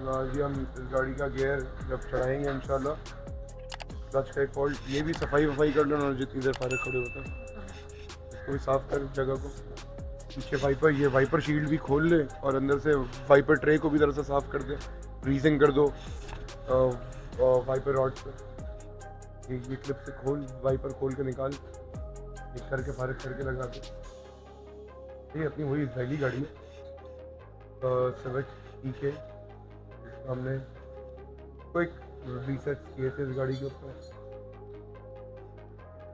आज भी हम इस गाड़ी का गियर जब चढ़ाएंगे इंशाल्लाह, क्लच का एक फॉल्ट, ये भी सफाई कर लो ना, जितनी देर फारिग खड़े होता है इसको भी साफ़ कर जगह को, पीछे वाइपर, ये वाइपर शील्ड भी खोल ले और अंदर से वाइपर ट्रे को भी तरह से साफ़ कर दे, ग्रीजिंग कर दो वाइपर रॉड से, ये क्लिप से खोल, वाइपर खोल के निकाल, ये करके फारिग करके लगा दे। ये अपनी वही इजरायली गाड़ी है सिविक के, हमने क्विक रिसर्च किए थे इस गाड़ी के ऊपर।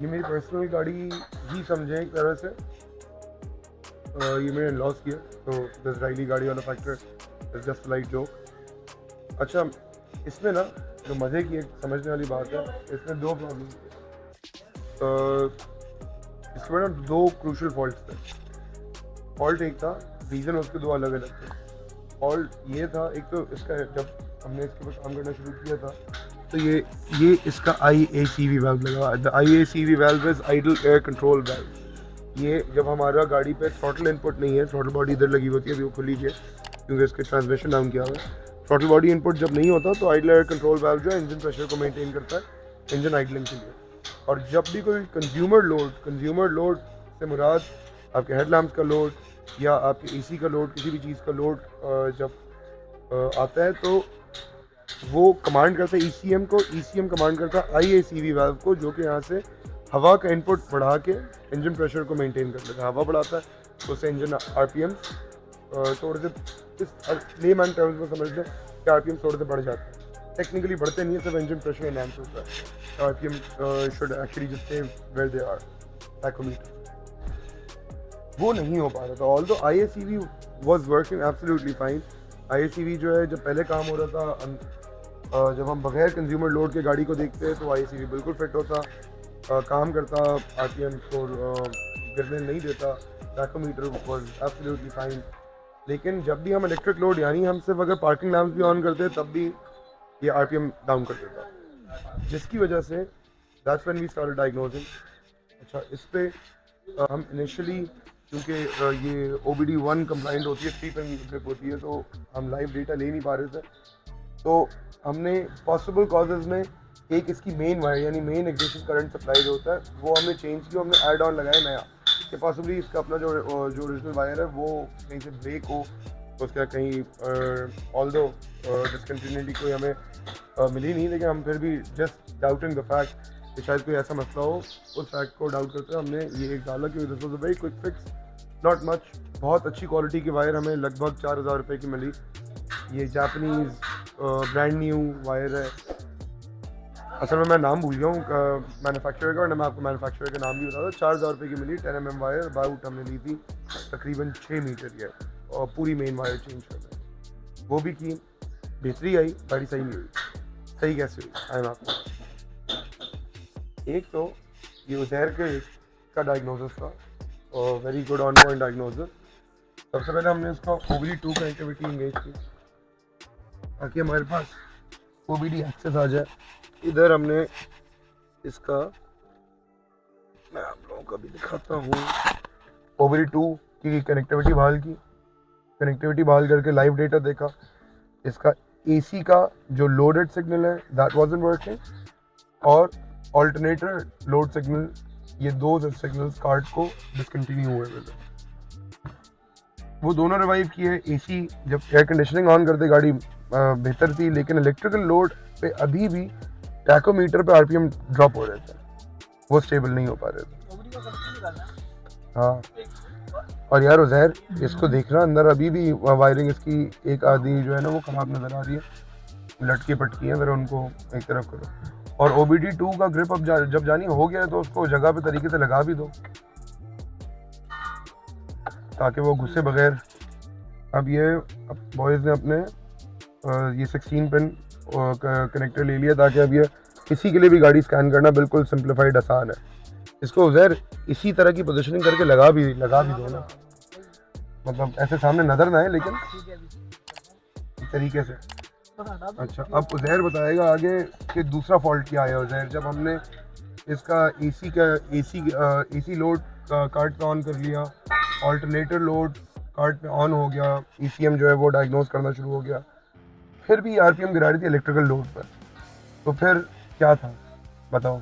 ये मेरी पर्सनल गाड़ी ही समझें एक तरह से, ये मैंने लॉस किया, तो इजरायली गाड़ी वाला factor is just like joke. अच्छा, इसमें ना जो मज़े की एक समझने वाली बात है, इसमें दो प्रॉब्लम, इसमें ना दो क्रूशल फॉल्ट थे। फॉल्ट एक था, रीज़न उसके दो अलग अलग थे। फॉल्ट ये था, एक तो इसका जब हमने इसके ऊपर काम करना शुरू किया था तो ये इसका IACV वाल्व लगा। The IACV valve is idle air control valve. ये जब हमारा गाड़ी पे थ्रॉटल इनपुट नहीं है, थ्रॉटल बॉडी इधर लगी होती है, अभी वो खुली है क्योंकि इसके ट्रांसमिशन डाउन किया हुआ है, थ्रॉटल बॉडी इनपुट जब नहीं होता तो आइडल एयर कंट्रोल वाल्व जो है इंजन प्रेशर को मेंटेन करता है इंजन आइडलिंग के लिए। और जब भी कोई कंज्यूमर लोड से मुराद आपके हेडलैम्प्स का लोड या आपके AC का लोड, किसी भी चीज़ का लोड जब आता है तो वो कमांड करता है ECM को, ECM कमांड करता है IACV वाल्व को, जो कि यहाँ से हवा का इनपुट बढ़ा के इंजन प्रेशर को मेंटेन कर लेता है। हवा बढ़ाता है तो उससे इंजन RPM थोड़े से, इस लेमैन टर्म्स में समझ लें कि RPM थोड़े से बढ़ जाते हैं। टेक्निकली बढ़ते नहीं है, सिर्फ इंजन प्रेशर एनहांस होता है। RPM should actually just stay where they are, tachometer. वो नहीं हो पा रहा था, although IACV was working absolutely fine. IACV जो है, जब पहले काम हो रहा था, जब हम बगैर कंज्यूमर लोड के गाड़ी को देखते हैं तो IACV बिल्कुल फिट होता, काम करता, RPM को गिरने नहीं देता, टैकोमीटर वाज एब्सोल्युटली फाइन। लेकिन जब भी हम इलेक्ट्रिक लोड, यानी हम सिर्फ अगर पार्किंग लैम्प्स भी ऑन करते तब भी ये RPM डाउन कर देता, जिसकी वजह से that's when we started diagnosing. अच्छा, इस पे हम इनिशियली, क्योंकि ये OBD1 कंप्लाइंट होती है, 3 पिन ग्रिप होती है, तो हम लाइव डेटा ले नहीं पा रहे थे, तो हमने पॉसिबल कॉजेज़ में एक इसकी मेन वायर, यानी मेन एग्जिस्टिंग करंट सप्लाई जो होता है वो हमने चेंज किया, हमने ऐड ऑन लगाया नया, कि पॉसिबली इसका अपना जो ओरिजिनल वायर है वो कहीं से ब्रेक हो, तो उसका कहीं ऑल्दो डिसकंटिन्यूटी कोई हमें मिली नहीं, लेकिन हम फिर भी जस्ट डाउटिंग द फैक्ट कि शायद कोई ऐसा मसला हो, उस फैक्ट को डाउट करते हुए हमने ये एक डाला कि this was a very quick fix, not much. बहुत अच्छी क्वालिटी की वायर हमें लगभग 4000 रुपये की मिली। ये जापानीज़ ब्रांड न्यू वायर है। असल में मैं नाम भूल गया हूँ मैन्युफैक्चरर का, और मैं आपको मैन्युफैक्चरर का नाम भी बता दूँ। 4000 रुपये की मिली, 10 mm वायर, अबाउट हमने ली थी तकरीबन 6 मीटर की, और पूरी मेन वायर चेंज करना, वो भी की, बेहतरी आई, गाड़ी सही नहीं हुई। सही कैसे हुई आई एम आपको, एक तो ये उज़ैर के का डायग्नोसिस था, और very good on point diagnosis. सबसे पहले हमने इसका OBD2 कनेक्टिविटी इंगेज की ताकि हमारे पास OBD एक्सेस आ जाए। इधर हमने इसका, मैं आप लोगों को भी दिखाता हूँ, OBD2 की कनेक्टिविटी बहाल की, कनेक्टिविटी बहाल करके लाइव डेटा देखा। इसका AC का जो लोडेड सिग्नल है दैट वाजंट वर्किंग, और ऑल्टरनेटर लोड सिग्नल, ये दो सिग्नल्स कार्ड को डिसकंटिन्यू हुए थे, वो दोनों रिवाइव किए। AC जब एयर कंडीशनिंग ऑन करते गाड़ी बेहतर थी, लेकिन इलेक्ट्रिकल लोड पे अभी भी टैकोमीटर पे RPM ड्रॉप हो रहे थे, वो स्टेबल नहीं हो पा रहे थे। हाँ, और यार उज़ैर, इसको देखना, अंदर अभी भी वायरिंग इसकी एक आधी जो है ना वो खराब नज़र आ रही है, लटकी पटकी है, ज़रा उनको एक तरफ करो। और OBD2 का ग्रिप अब जब जानी हो गया है तो उसको जगह पे तरीके से लगा भी दो ताकि वो घुसे बगैर। अब बॉयज़ ने अपने ये 16 पिन कनेक्टर ले लिया ताकि अब ये किसी के लिए भी गाड़ी स्कैन करना बिल्कुल सिंप्लीफाइड, आसान है। इसको उज़ैर इसी तरह की पोजीशनिंग करके लगा भी दो ना, मतलब ऐसे सामने नज़र ना आए, लेकिन इस तरीके से। अच्छा, अब उज़ैर बताएगा आगे कि दूसरा फॉल्ट क्या आया उज़ैर, जब हमने इसका AC लोड कार्ड पे ऑन कर लिया, ऑल्टरनेटर लोड कार्ड पे ऑन हो गया, ECM जो है वो डायग्नोज करना शुरू हो गया, फिर भी आरपीएम गिरा रही थी इलेक्ट्रिकल लोड पर। तो फिर क्या था बताओ?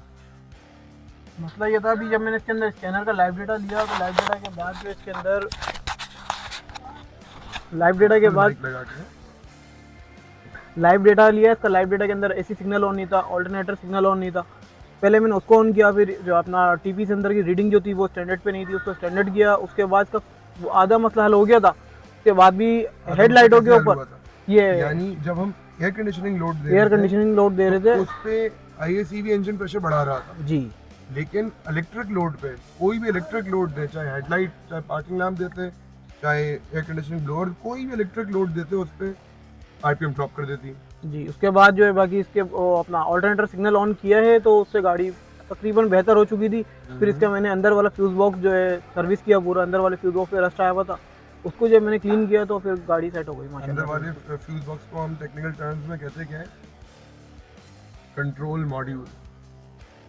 मसला ये था, अभी जब मैंने इसके अंदर स्कैनर का लाइव डेटा लिया तो लाइव डेटा के बाद जो इसके अंदर लाइव डेटा के बाद लाइव डेटा लिया, इसका लाइव डेटा के अंदर एसी सिग्नल ऑन नहीं था, ऑल्टरनेटर सिग्नल ऑन नहीं था। पहले मैंने उसको ऑन किया, फिर जो अपना टीपी से अंदर की रीडिंग जो थी वो स्टैंडर्ड पे नहीं थी, उसको स्टैंडर्ड किया। उसके बाद इसका आधा मसला हल हो गया था। उसके बाद भी हेडलाइटों के ऊपर ये यानी जब हम एयर कंडीशनिंग लोड दे रहे थे उस पे आईएसीवी इंजन प्रेशर बढ़ा रहा था जी। लेकिन इलेक्ट्रिक लोड पे कोई भी इलेक्ट्रिक लोड दे, चाहे हेडलाइट, चाहे पार्किंग लैम्प देते, चाहे एयर कंडीशनिंग ब्लोअर, कोई भी इलेक्ट्रिक लोड देते उस पे आरपीएम ड्रॉप कर देती जी। उसके बाद जो है बाकी इसके अपना ऑल्टरनेटर सिग्नल ऑन किया है तो उससे गाड़ी तकरीबन बेहतर हो चुकी थी। फिर इसका मैंने अंदर वाला फ्यूज़ बॉक्स जो है सर्विस किया, पूरा अंदर वाले फ्यूज़ बॉक्स पे रस्ट आया हुआ था, उसको जब मैंने क्लीन किया तो फिर गाड़ी सेट हो गई माशाल्लाह। अंदर वाले फ्यूज बॉक्स को हम टेक्निकल टर्म्स में कहते क्या है? Control module,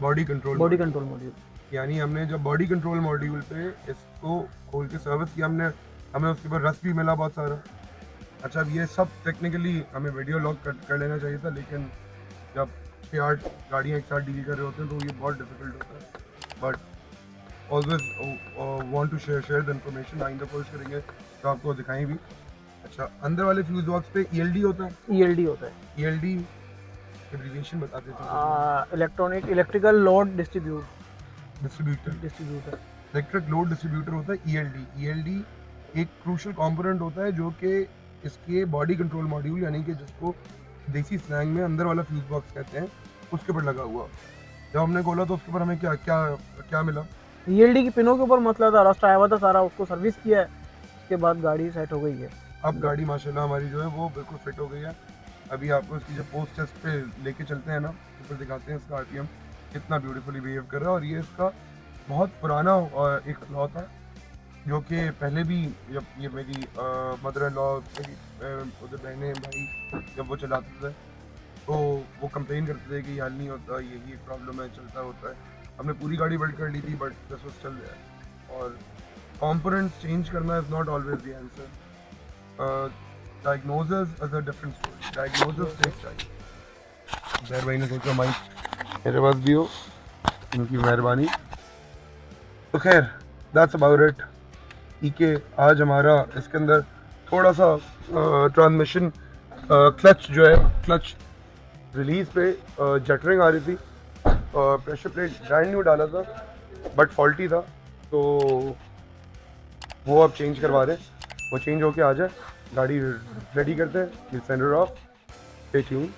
body control module. यानी हमने जब बॉडी कंट्रोल मॉड्यूल पे इसको खोल के सर्विस किया, हमें उसके ऊपर रस्ट भी मिला बहुत सारा। अच्छा, अब ये सब टेक्निकली हमें वीडियो लॉग कर लेना चाहिए था, लेकिन जब 6-8 गाड़ियाँ एक साथ डील कर रहे होते हैं तो ये बहुत डिफिकल्ट होता है। But always want to share the information. आइंदा कोशिश करेंगे तो आपको दिखाएं भी। अच्छा, अंदर वाले फ्यूज बॉक्स पे ईएलडी होता है। ईएलडी एब्रिविएशन बताते थे। Electrical load distributor electric load distributor होता है ईएलडी। ईएलडी एक क्रूशियल कंपोनेंट होता है जो कि इसके बॉडी कंट्रोल मॉड्यूल, यानी कि जिसको देसी स्लैंग में अंदर वाला फ्यूज बॉक्स कहते हैं, उसके ऊपर लगा हुआ। जब हमने खोला तो उसके ऊपर हमें क्या क्या क्या मिला? ईएलडी की पिनों के ऊपर मसला था, रस्ट आया हुआ था सारा, उसको सर्विस किया है, उसके बाद गाड़ी सेट हो गई है। अब गाड़ी माशाल्लाह हमारी जो है वो बिल्कुल फिट हो गई है। अभी आपको इसकी जब पोस्ट टेस्ट पे लेके चलते हैं ना तो फिर दिखाते हैं इसका आरपीएम कितना ब्यूटीफुली बिहेव कर रहा है। और ये इसका बहुत पुराना एक फ्लॉ था जो कि पहले भी जब ये मेरी मदर इन लॉ, मेरी उधर बहने भाई जब वो चलाते थे तो वो कंप्लेन करते थे कि हाल नहीं होता, यही एक प्रॉब्लम है, चलता होता है। हमने पूरी गाड़ी बिल्ड कर ली थी बट दिस वाज चल रहा है। और कंपोनेंट्स चेंज करना is not always the answer. Diagnosis is a different story. Diagnosis takes time. Zahar भाई ने सोचा माइक मेरे पास भी हो, इनकी मेहरबानी। तो खैर दैट्स अबाउट इट। के आज हमारा इसके अंदर थोड़ा सा ट्रांसमिशन क्लच जो है, क्लच रिलीज पे जटरिंग आ रही थी। प्रेशर प्लेट ब्रांड न्यू डाला था बट फॉल्टी था, तो वो अब चेंज करवा रहे हैं। वो चेंज होके आ जाए, गाड़ी रेडी करते हैं, send it of. Stay tuned.